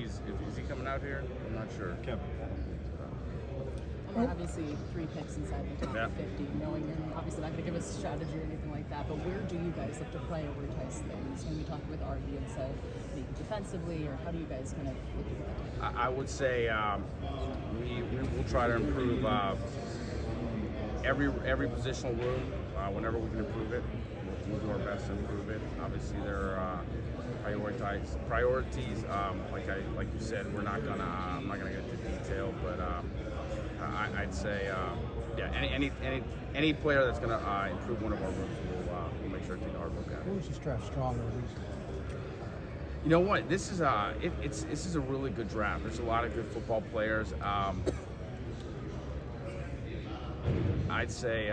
is he coming out here? I'm not sure. Kevin. Obviously, 3 picks inside the top 50, knowing you're obviously not going to give us a strategy or anything like that, but where do you guys look to prioritize things when we talk with Artie and said maybe defensively, or how do you guys kind of look at that? I would say we will try to improve every positional room whenever we can improve it. We'll do our best to improve it. Obviously, there are priorities. Like you said, I'm not gonna get into detail, but I'd say any player that's gonna improve one of our rooms, we'll make sure to take a hard look at. Who was this draft strong or weak? You know what? This is a really good draft. There's a lot of good football players. I'd say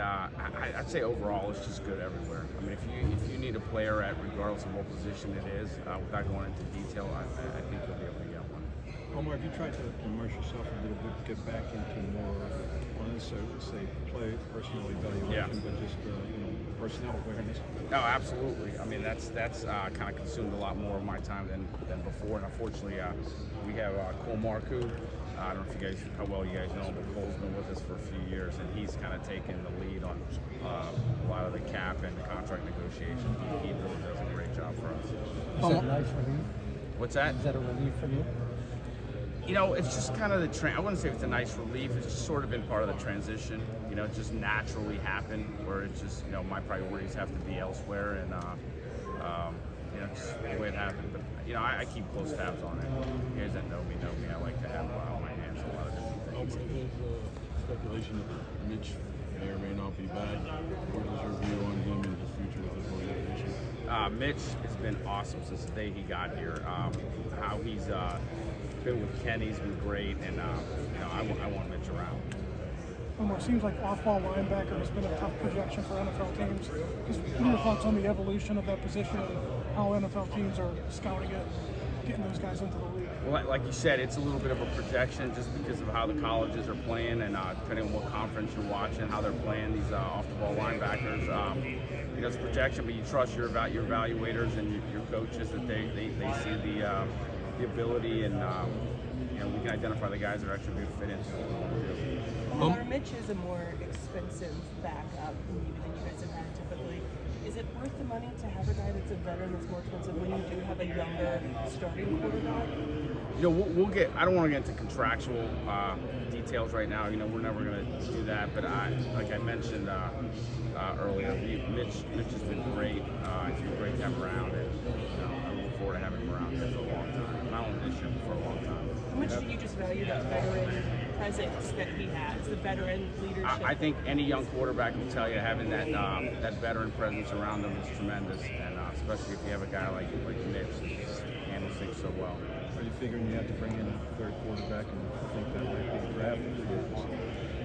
overall it's just good everywhere. I mean, if you need a player at regardless of what position it is, without going into detail, I think you'll be able to get one. Omar, have you tried to immerse yourself a little bit, get back into more, not necessarily say play, personal evaluation, but just personnel awareness? No, absolutely. I mean, that's kind of consumed a lot more of my time than before. And unfortunately, we have Omar. I don't know how well you guys know him, but Cole's been with us for a few years, and he's kind of taken the lead on a lot of the cap and the contract negotiations. He really does a great job for us. Is that a nice relief? What's that? Is that a relief for you? You know, it's just kind of I wouldn't say it's a nice relief. It's just sort of been part of the transition. You know, it just naturally happened where it's just, my priorities have to be elsewhere, and just the way it happened. But I keep close tabs on it. You guys that know me. I like to have my hands on a lot of different things. There's speculation that Mitch may or may not be back. What is your view on him and his future with this organization? Mitch has been awesome since the day he got here. How he's been with Kenny's been great, and I want Mitch around. Omar, seems like off-ball linebacker has been a tough projection for NFL teams. What are your thoughts on the evolution of that position and how NFL teams are scouting it, getting those guys into the league? Well, like you said, it's a little bit of a projection just because of how the colleges are playing, and depending on what conference you're watching, how they're playing these off-the-ball linebackers. It's a projection, but you trust your evaluators and your coaches that they see the ability, and we can identify the guys that are actually going to fit into it. Omar, Mitch is a more expensive backup maybe than you guys have had typically. Is it worth the money to have a guy that's a veteran that's more expensive when you do have a younger starting quarterback? We'll get. I don't want to get into contractual details right now. We're never going to do that. But like I mentioned earlier, Mitch has been great. It's been great to have him around, and I look forward to having him around here for a long time. Not only this year, but for a long time. How much do you just value that veteran presence that he has, the veteran leadership? I think any young quarterback will tell you having that veteran presence around them is tremendous, and especially if you have a guy like Mitch that handles things so well. Are you figuring you have to bring in a third quarterback, and I think that might be the draft?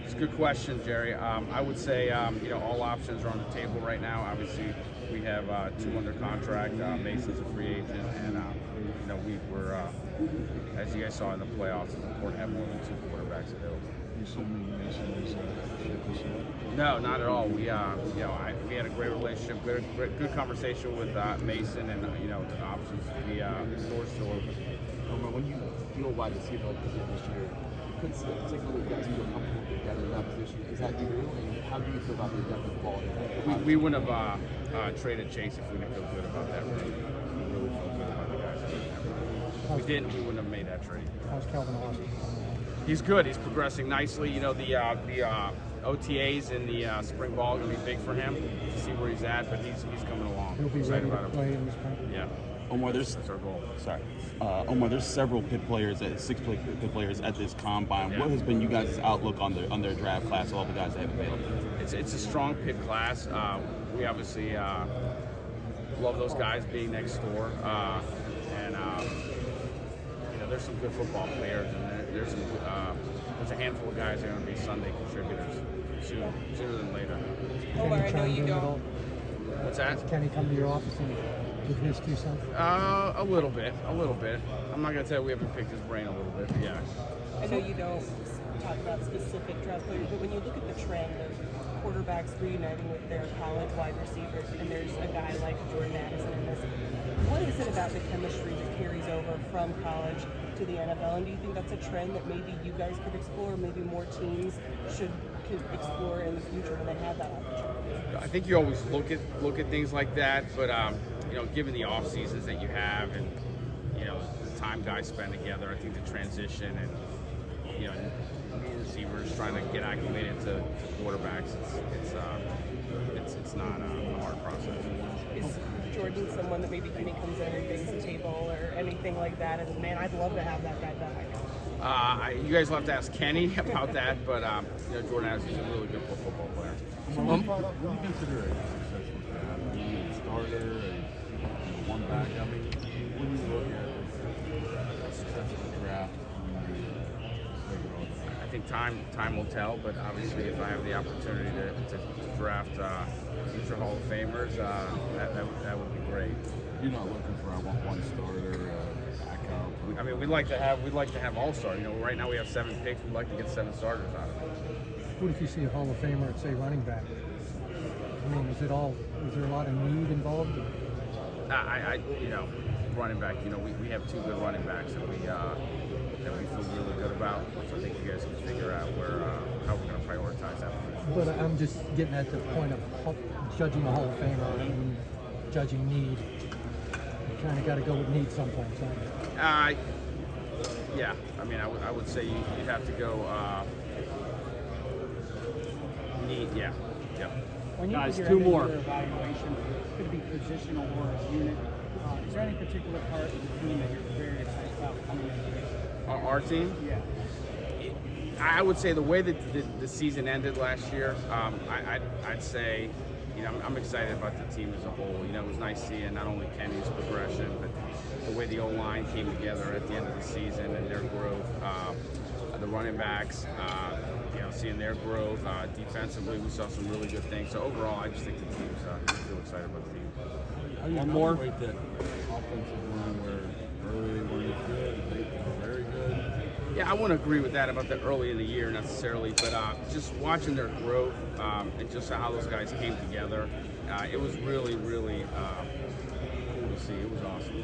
It's a good question, Jerry. I would say all options are on the table right now. Obviously, we have 2 under contract. Mason's a free agent, and we're as you guys saw in the playoffs, it's important to have more than 2 quarterbacks available. You assuming Mason is ship this year? No, not at all. We had a great relationship, good conversation with Mason, and the options. The door's still open. When you feel wide receiver this year, you couldn't particularly guys feel comfortable together in that position. Is that true? And how do you feel about the depth of quality? We wouldn't have traded Chase if we didn't feel good about that room. We really feel good about the guys. If we didn't, we wouldn't have made that trade. How's Calvin Austin? He's good. He's progressing nicely. The OTAs in the spring ball are going to be big for him to see where he's at, but he's coming along. He'll be ready to play in the spring. Yeah. Omar, that's our goal. Sorry. Omar, there's several Pitt players, 6 Pitt players at this combine. Yeah. What has been you guys' outlook on their draft class, all the guys they have available? It's a strong Pitt class. We obviously love those guys being next door, and there's some good football players, and there's a handful of guys that are going to be Sunday contributors sooner than later. Omar, I know you don't. What's that? Can he come to your office and give his 2 cents? A little bit. I'm not going to tell you we haven't picked his brain a little bit, but yeah. I know you don't talk about specific draft players, but when you look at the trend of quarterbacks reuniting with their college wide receivers, and there's a guy like Jordan Addison in this. What is it about the chemistry that carries over from college to the NFL? And do you think that's a trend that maybe you guys could explore, maybe more teams could explore in the future when they have that opportunity? I think you always look at things like that, but given the off seasons that you have and the time guys spend together, I think the transition and receivers trying to get acclimated to quarterbacks, it's not a hard process. Is Jordan someone that maybe Kenny comes in and brings the table or anything like that? And man, I'd love to have that guy back. You guys will have to ask Kenny about that, but Jordan Addison is a really good football player. What do you consider a successful draft? A starter, a one back? I mean, when you look at a successful draft, I think time will tell, but obviously if I have the opportunity to draft future Hall of Famers, that would be great. You're not looking for one starter, backup. I mean, we'd like to have all-star. Right now we have 7 picks. We'd like to get 7 starters out of it. What if you see a Hall of Famer at, say, running back? I mean, is there a lot of need involved? Running back. We have 2 good running backs that we feel really good about. So I think you guys can figure out how we're going to prioritize that position. But I'm just getting at the point of judging a Hall of Famer and judging need. You kind of got to go with need sometimes, huh? Yeah. I mean, I would say you'd have to go need. Yeah. When you Guys, figure 2 out more. your evaluation, could it be positional or a unit? Is there any particular part of the team that you're very excited about coming into? Our team? Yeah. I would say the way that the season ended last year, I'd say, I'm excited about the team as a whole. It was nice seeing not only Kenny's progression, but the way the O-line came together at the end of the season and their growth. The running backs, seeing their growth. Defensively, we saw some really good things. So overall, I just think the team's feel excited about the team. One more. That offensive line where early they weren't good, they were very good. Yeah, I wouldn't agree with that about the early in the year necessarily, but just watching their growth and just how those guys came together, it was really, really cool to see. It was awesome.